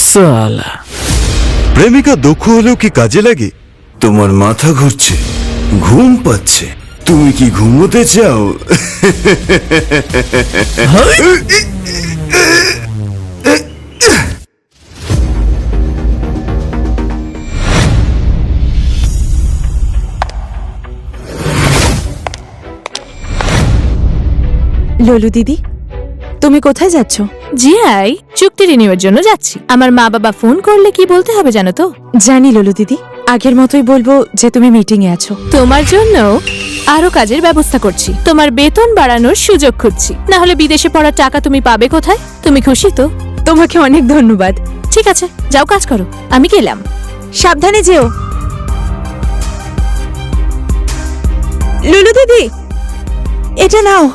সালা, প্রেমিকা দুঃখ হলেও কি কাজে লাগে? তোমার মাথা ঘুরছে, ঘুম পাচ্ছে, তুমি কি ঘুমোতে চাও? ললু দিদি, তুমি কোথায় যাচ্ছ? জিআই চুক্তি রিনিউয়ের জন্য যাচ্ছি। আমার মা বাবা ফোন করলে কি বলতে হবে জানো তো? জানি ললু দিদি, আগের মতোই বলবো যে তুমি মিটিং এ আছো। তোমার জন্য আরো কাজের ব্যবস্থা করছি, তোমার বেতন বাড়ানোর সুযোগ খুঁজছি। না হলে বিদেশে পড়ার টাকা তুমি পাবে কোথায়? তুমি খুশি তো? তোমাকে অনেক ধন্যবাদ। ঠিক আছে, যাও কাজ করো, আমি গেলাম। সাবধানে যেও। ললু দিদি, এটা নাও।